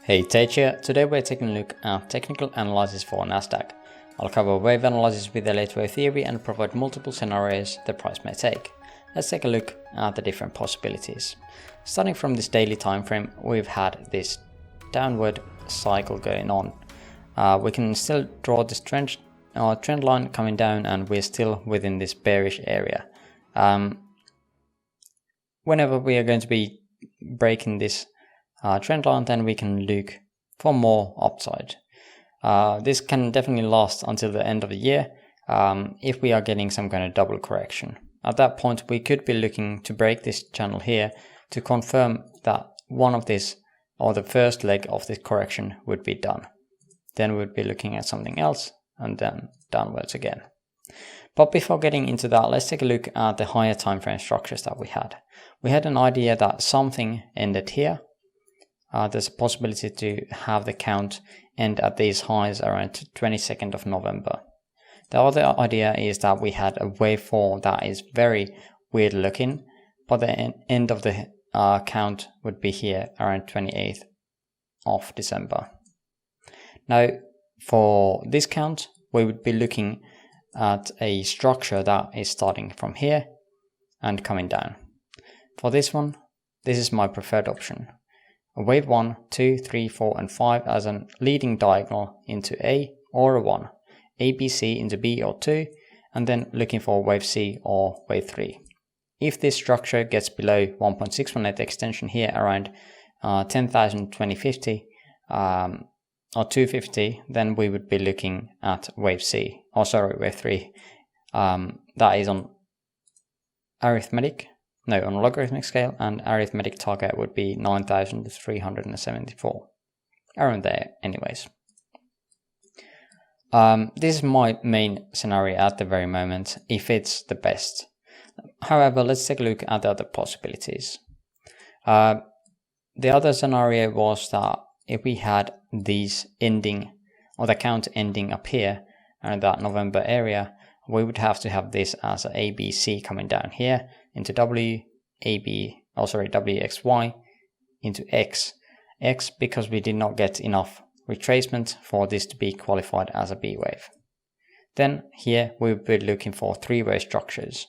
Hey, Tej here. Today we're taking a look at technical analysis for Nasdaq. I'll cover wave analysis with Elliott Wave Theory and provide multiple scenarios the price may take. Let's take a look at the different possibilities. Starting from this daily time frame, we've had this downward cycle going on. We can still draw this trend line coming down, and we're still within this bearish area. Whenever we are going to be breaking this trend line, then we can look for more upside. This can definitely last until the end of the year if we are getting some kind of double correction. At that point, we could be looking to break this channel here to confirm that one of this, or the first leg of this correction, would be done. Then we'd be looking at something else and then downwards again. But before getting into that, let's take a look at the higher time frame structures that we had. We had an idea that something ended here. There's a possibility to have the count end at these highs around 22nd of November. The other idea is that we had a wave 4 that is very weird looking, but the end of the count would be here around 28th of December. Now, for this count, we would be looking at a structure that is starting from here and coming down. For this one, this is my preferred option. A wave 1, 2, 3, 4 and 5 as a leading diagonal into A or a 1, A, B, C into B or 2, and then looking for wave C or wave 3. If this structure gets below 1.618 extension here around 10,050 or 250, then we would be looking at wave C, or sorry, wave 3. That is on logarithmic scale, and arithmetic target would be 9,374. Around there anyways. This is my main scenario at the very moment, if it's the best. However, let's take a look at the other possibilities. The other scenario was that if we had these ending, or the count ending up here around that November area, we would have to have this as a ABC coming down here into WXY into X because we did not get enough retracement for this to be qualified as a B wave. Then here we would be looking for three-way structures.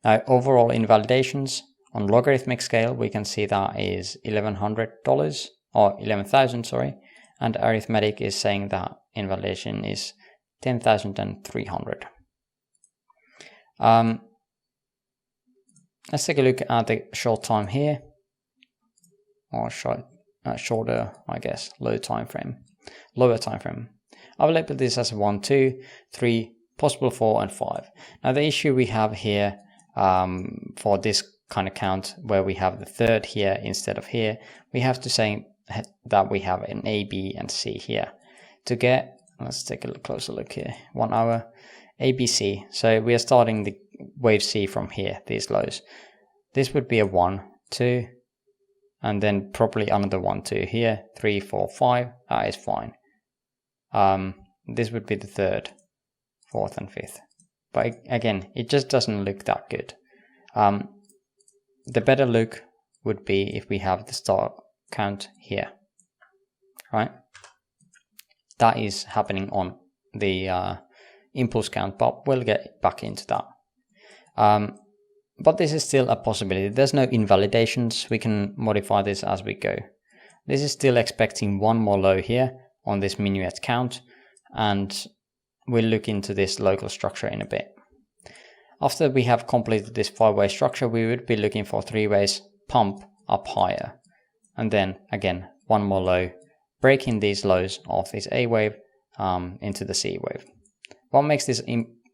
Now, overall invalidations on logarithmic scale, we can see that is $1,100 or 11,000, sorry, and arithmetic is saying that invalidation is 10,300. Let's take a look at the short time here, or shorter, I guess, lower time frame. I've labeled this as 1, 2, 3, possible 4 and 5. Now the issue we have here for this kind of count, where we have the third here instead of here, we have to say that we have an A, B and C here. To get, let's take a closer look here, 1 hour, A, B, C. So we are starting the wave C from here, these lows. This would be a 1, 2, and then probably another 1, 2 here, 3, 4, 5, that is fine. This would be the third, fourth and fifth. But again, it just doesn't look that good. The better look would be if we have the start count here, right? That is happening on the impulse count, but we'll get back into that. But this is still a possibility. There's no invalidations. We can modify this as we go. This is still expecting one more low here on this minuet count, and we'll look into this local structure in a bit. After we have completed this 5-way structure, we would be looking for 3 ways pump up higher, and then again one more low, breaking these lows of this A wave into the C wave. What makes this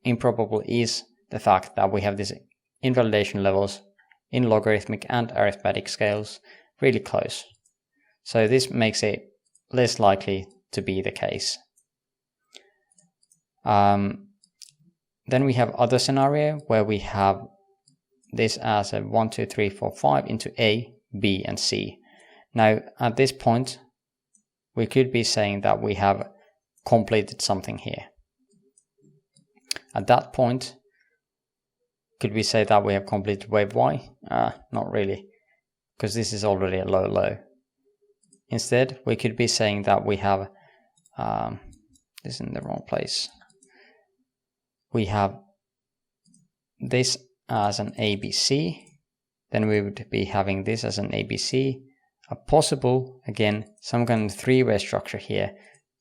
improbable is the fact that we have these invalidation levels in logarithmic and arithmetic scales really close. So this makes it less likely to be the case. Then we have other scenario where we have this as a 1, 2, 3, 4, 5 into A, B and C. Now at this point we could be saying that we have completed something here. At that point, could we say that we have completed wave Y? Not really, because this is already a low low. instead, we could be saying that we have this in the wrong place. We have this as an ABC, then we would be having this as an ABC, a possible, again, some kind of three-way structure here,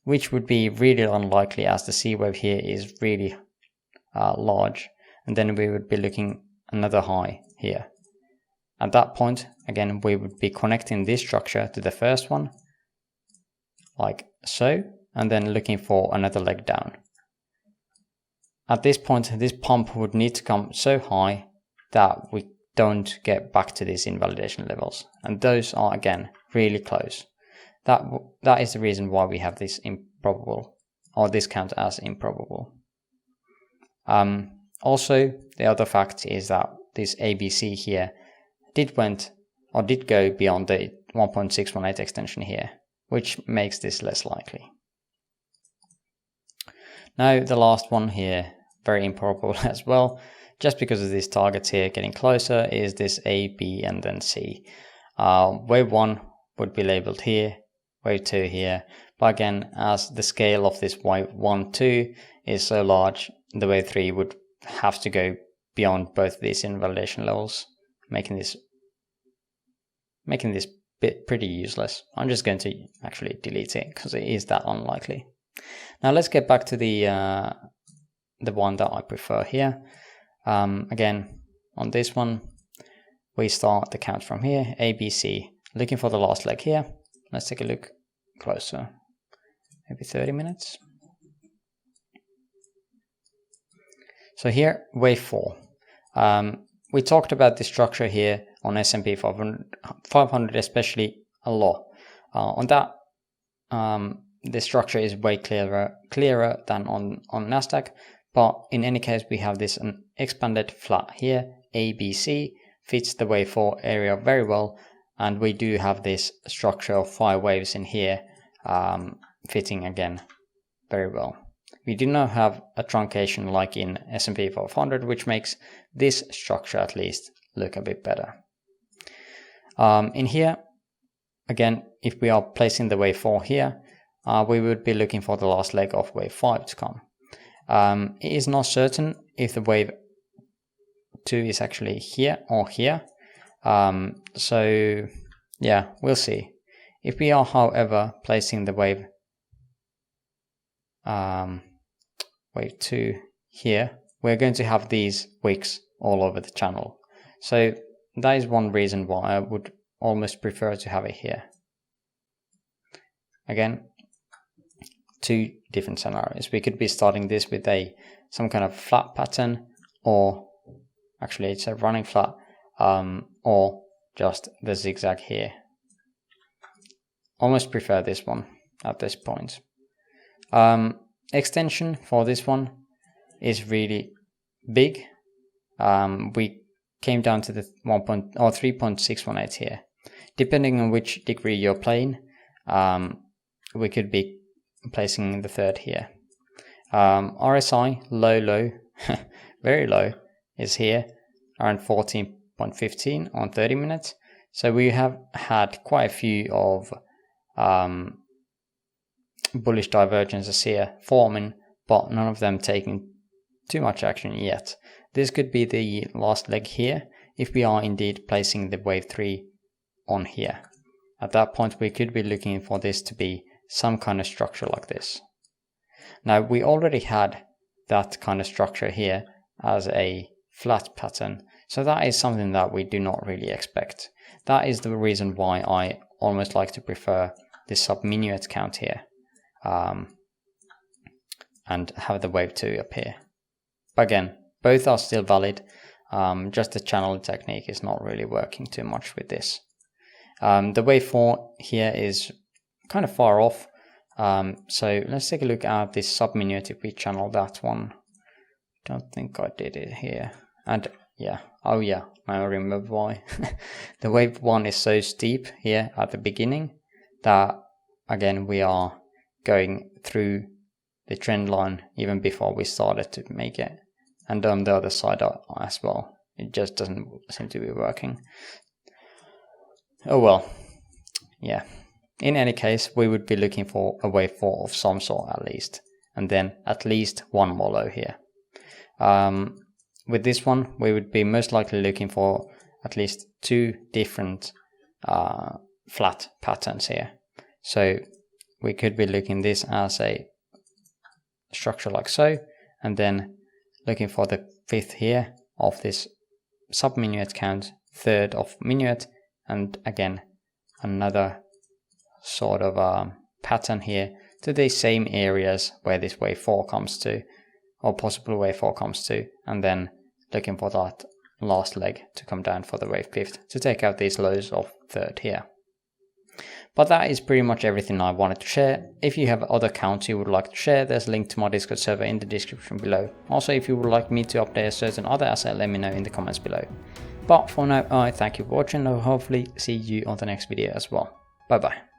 which would be really unlikely as the C wave here is really large, and then we would be looking another high here. At that point, again, we would be connecting this structure to the first one, like so, and then looking for another leg down. At this point, this pump would need to come so high that we don't get back to these invalidation levels, and those are again really close. That is the reason why we have this improbable, or this count as improbable. Also, the other fact is that this ABC here did go beyond the 1.618 extension here, which makes this less likely. Now the last one here, very improbable as well, just because of these targets here getting closer, is this A, B, and then C. Wave 1 would be labeled here, wave 2 here, but again, as the scale of this wave 1, 2 is so large, the wave 3 would have to go beyond both these invalidation levels, making this bit pretty useless. I'm just going to actually delete it because it is that unlikely. Now let's get back to the one that I prefer here. Again, on this one, we start the count from here, A, B, C, looking for the last leg here. Let's take a look closer, maybe 30 minutes. So here, wave 4. We talked about the structure here on S&P 500 especially a lot. On that, the structure is way clearer than on Nasdaq, but in any case, we have this an expanded flat here, ABC, fits the wave 4 area very well, and we do have this structure of 5 waves in here, fitting again very well. We do not have a truncation like in S&P 500, which makes this structure at least look a bit better. In here, again, if we are placing the wave 4 here, we would be looking for the last leg of wave 5 to come. It is not certain if the wave 2 is actually here or here. So yeah, we'll see. If we are, however, placing the wave 2 here, we're going to have these wicks all over the channel. So that is one reason why I would almost prefer to have it here. Again, two different scenarios. We could be starting this with some kind of flat pattern, or actually it's a running flat, or just the zigzag here. Almost prefer this one at this point. Extension for this one is really big. We came down to the 3.618 here. Depending on which degree you're playing, we could be placing the third here. RSI low, very low, is here around 14.15 on 30 minutes. So we have had quite a few of bullish divergences here forming, but none of them taking too much action yet. This could be the last leg here if we are indeed placing the wave 3 on here. At that point, we could be looking for this to be some kind of structure like this. Now, we already had that kind of structure here as a flat pattern, so that is something that we do not really expect. That is the reason why I almost like to prefer this sub-minuet count here, and have the wave 2 appear. But again, both are still valid, just the channel technique is not really working too much with this. The wave 4 here is kind of far off, so let's take a look at this sub-minuet if we channel that one. Don't think I did it here. And yeah, oh yeah, now I remember why. The wave 1 is so steep here at the beginning that again we are going through the trend line even before we started to make it, and on the other side as well. It just doesn't seem to be working. Oh well, yeah, in any case, we would be looking for a wave 4 of some sort at least, and then at least one more low here. With this one, we would be most likely looking for at least 2 different flat patterns here. So we could be looking this as a structure like so, and then looking for the 5th here of this sub-minuet count, 3rd of minuet, and again another sort of pattern here to the same areas where this wave 4 comes to, or possible wave 4 comes to, and then looking for that last leg to come down for the wave 5th to take out these lows of 3rd here. But that is pretty much everything I wanted to share. If you have other counts you would like to share, there's a link to my Discord server in the description below. Also, if you would like me to update a certain other asset, let me know in the comments below. But for now, I thank you for watching and I'll hopefully see you on the next video as well. Bye bye.